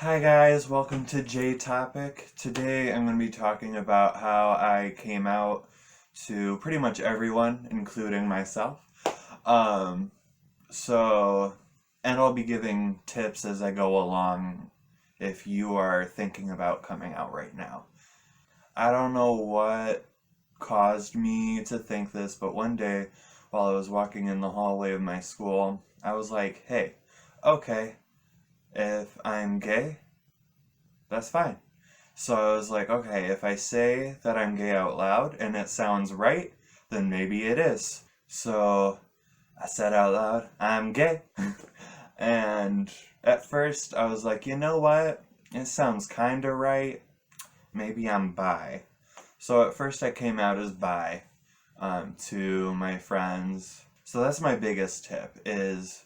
Hi guys, welcome to J Topic. Today I'm going to be talking about how I came out to pretty much everyone, including myself. Um, so, and I'll be giving tips as I go along if you are thinking about coming out right now. I don't know what caused me to think this, but one day while I was walking in the hallway of my school, I was like, hey, okay, if I'm gay, that's fine. So I was like, okay, if I say that I'm gay out loud and it sounds right, then maybe it is. So I said out loud, I'm gay. And at first I was like, you know what? It sounds kinda right. Maybe I'm bi. So at first I came out as bi to my friends. So that's my biggest tip is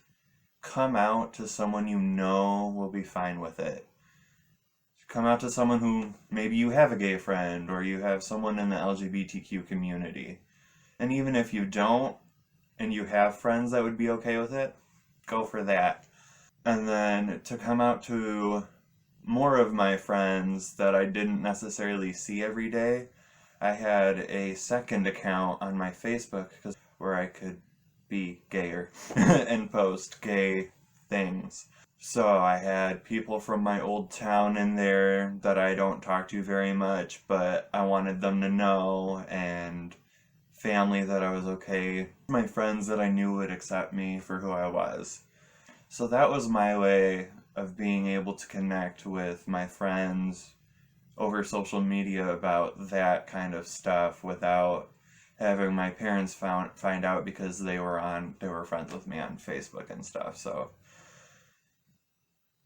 come out to someone you know will be fine with it. Come out to someone who maybe you have a gay friend or you have someone in the LGBTQ community. And even if you don't and you have friends that would be okay with it, go for that. And then to come out to more of my friends that I didn't necessarily see every day, I had a second account on my Facebook where I could be gayer and post gay things. So I had people from my old town in there that I don't talk to very much, but I wanted them to know, and family that I was okay, my friends that I knew would accept me for who I was. So that was my way of being able to connect with my friends over social media about that kind of stuff without having my parents find out because they were friends with me on Facebook and stuff. So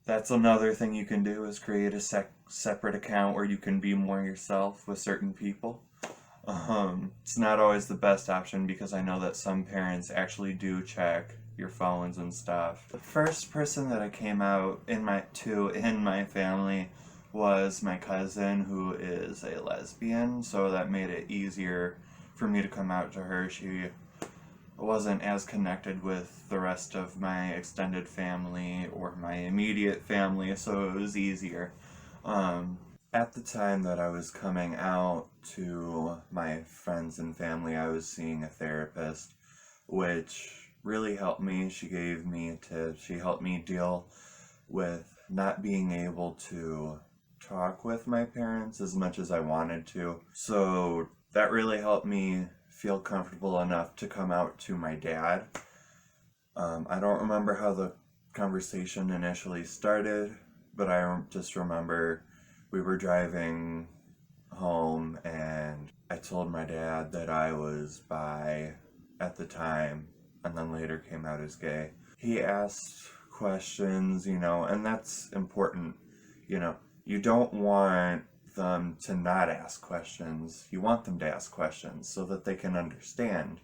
that's another thing you can do is create a separate account where you can be more yourself with certain people. It's not always the best option because I know that some parents actually do check your phones and stuff. The first person that I came out in my family was my cousin who is a lesbian, so that made it easier for me to come out to her. She wasn't as connected with the rest of my extended family or my immediate family, so it was easier. Um, at the time that I was coming out to my friends and family, I was seeing a therapist, which really helped me. She gave me tips. She helped me deal with not being able to talk with my parents as much as I wanted to. So that really helped me feel comfortable enough to come out to my dad. I don't remember how the conversation initially started, but I just remember we were driving home and I told my dad that I was bi at the time and then later came out as gay. He asked questions, and that's important. You don't want them to not ask questions. You want them to ask questions so that they can understand.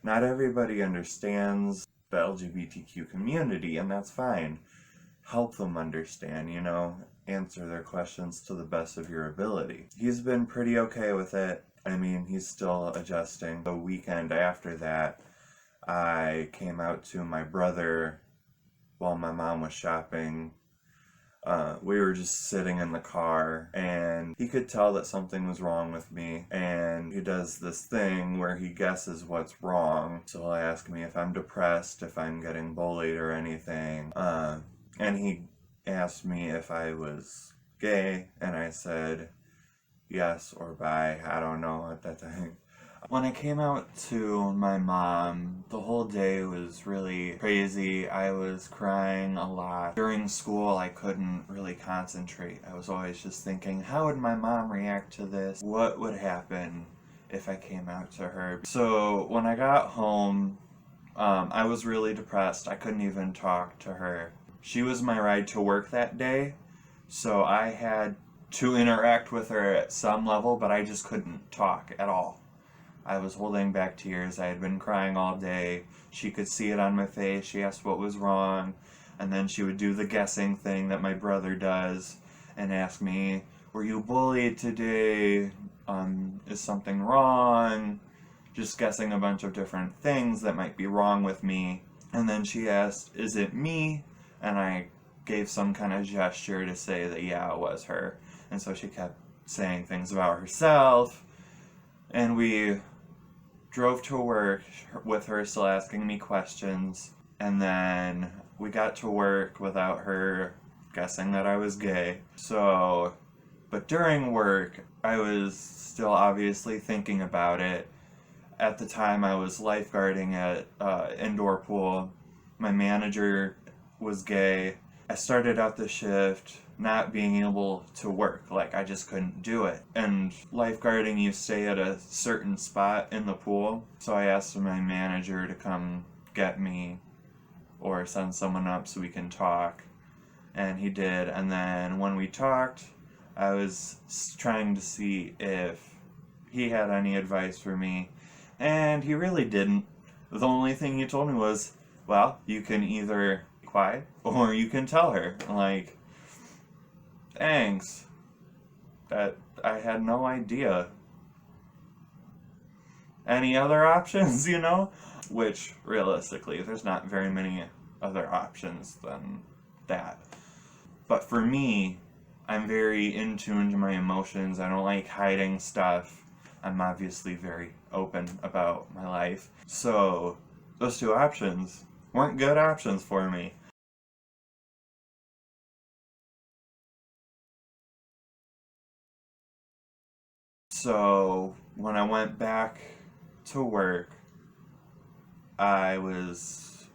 Not everybody understands the LGBTQ community, and that's fine. Help them understand, answer their questions to the best of your ability. He's been pretty okay with it. I mean, he's still adjusting. The weekend after that, I came out to my brother while my mom was shopping. We were just sitting in the car and he could tell that something was wrong with me, and he does this thing where he guesses what's wrong. So he'll ask me if I'm depressed, if I'm getting bullied or anything. And he asked me if I was gay, and I said yes or bi. I don't know at that time. When I came out to my mom, the whole day was really crazy. I was crying a lot. During school, I couldn't really concentrate. I was always just thinking, how would my mom react to this? What would happen if I came out to her? So when I got home, I was really depressed. I couldn't even talk to her. She was my ride to work that day, so I had to interact with her at some level, but I just couldn't talk at all. I was holding back tears. I had been crying all day. She could see it on my face. She asked what was wrong. And then she would do the guessing thing that my brother does and ask me, were you bullied today? Is something wrong? Just guessing a bunch of different things that might be wrong with me. And then she asked, is it me? And I gave some kind of gesture to say that, yeah, it was her. And so she kept saying things about herself. And we drove to work with her still asking me questions. And then we got to work without her guessing that I was gay. So, but during work, I was still obviously thinking about it. At the time, I was lifeguarding at indoor pool. My manager was gay. I started out the shift not being able to work. Like, I just couldn't do it. And lifeguarding, you stay at a certain spot in the pool. So I asked my manager to come get me or send someone up so we can talk. And he did. And then when we talked, I was trying to see if he had any advice for me. And he really didn't. The only thing he told me was, well, you can either be quiet or you can tell her. Like, thanks. That I had no idea. Any other options, you know? Which, realistically, there's not very many other options than that. But for me, I'm very in tune to my emotions. I don't like hiding stuff. I'm obviously very open about my life. So, those two options weren't good options for me. So, when I went back to work, I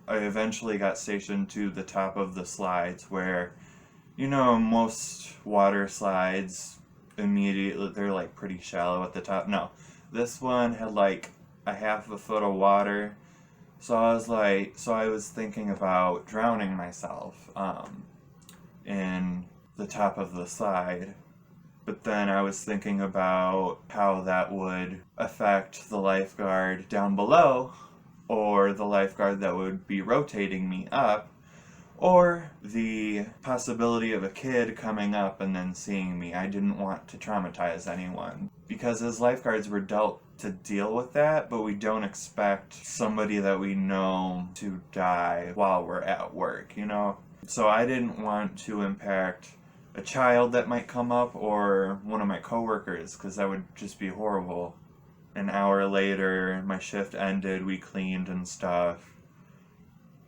eventually got stationed to the top of the slides where, you know, most water slides immediately, they're like pretty shallow at the top. No, this one had like a half a foot of water. So I was thinking about drowning myself in the top of the slide. But then I was thinking about how that would affect the lifeguard down below, or the lifeguard that would be rotating me up, or the possibility of a kid coming up and then seeing me. I didn't want to traumatize anyone. Because as lifeguards, we're dealt to deal with that, but we don't expect somebody that we know to die while we're at work, you know? So I didn't want to impact a child that might come up or one of my coworkers, because that would just be horrible. An hour later, my shift ended, we cleaned and stuff.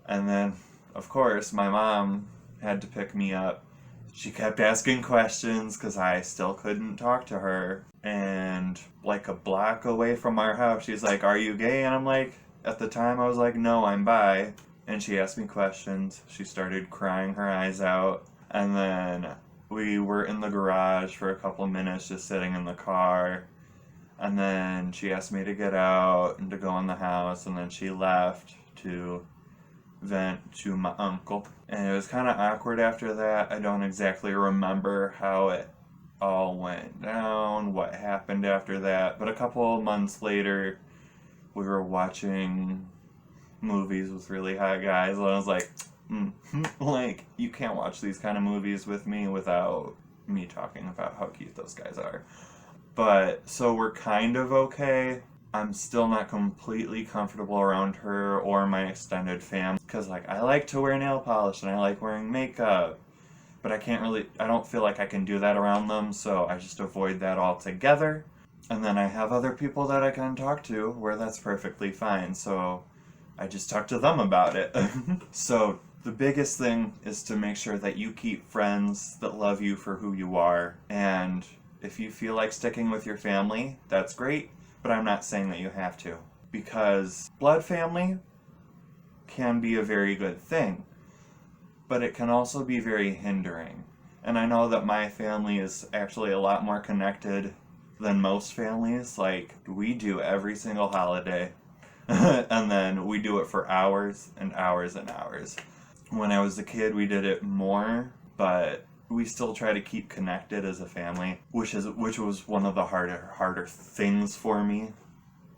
And then, of course, my mom had to pick me up. She kept asking questions because I still couldn't talk to her. And like a block away from our house, she's like, "Are you gay?" And I'm like, at the time I was like, "No, I'm bi." And she asked me questions. She started crying her eyes out. And then we were in the garage for a couple of minutes just sitting in the car. And then she asked me to get out and to go in the house. And then she left to vent to my uncle. And it was kind of awkward after that. I don't exactly remember how it all went down, what happened after that. But a couple of months later, we were watching movies with really hot guys. And I was like, like, you can't watch these kind of movies with me without me talking about how cute those guys are. But, so we're kind of okay. I'm still not completely comfortable around her or my extended family. Because, like, I like to wear nail polish and I like wearing makeup. But I don't feel like I can do that around them, so I just avoid that altogether. And then I have other people that I can talk to where that's perfectly fine, so I just talk to them about it. So the biggest thing is to make sure that you keep friends that love you for who you are. And if you feel like sticking with your family, that's great, but I'm not saying that you have to. Because blood family can be a very good thing, but it can also be very hindering. And I know that my family is actually a lot more connected than most families. Like, we do every single holiday, and then we do it for hours and hours and hours. When I was a kid, we did it more, but we still try to keep connected as a family, which was one of the harder things for me.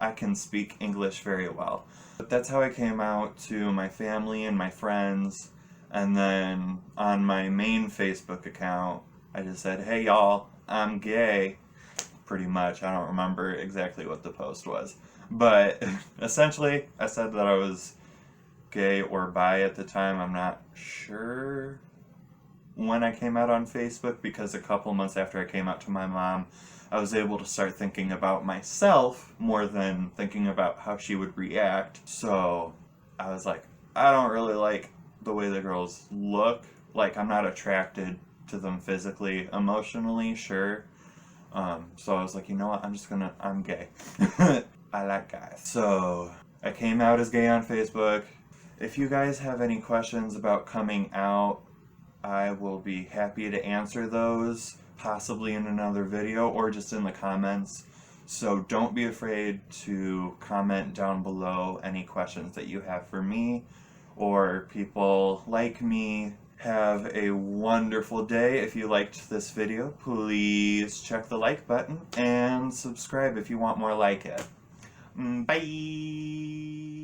I can speak English very well, but that's how I came out to my family and my friends. And then on my main Facebook account, I just said, "Hey y'all, I'm gay." Pretty much. I don't remember exactly what the post was. But essentially, I said that I was gay or bi at the time. I'm not sure when I came out on Facebook, because a couple months after I came out to my mom, I was able to start thinking about myself more than thinking about how she would react. So I was like, I don't really like the way the girls look. Like, I'm not attracted to them physically. Emotionally, sure. So I was like, you know what, I'm gay. I like guys. So I came out as gay on Facebook. If you guys have any questions about coming out, I will be happy to answer those, possibly in another video or just in the comments. So don't be afraid to comment down below any questions that you have for me or people like me. Have a wonderful day. If you liked this video, please check the like button and subscribe if you want more like it. Bye!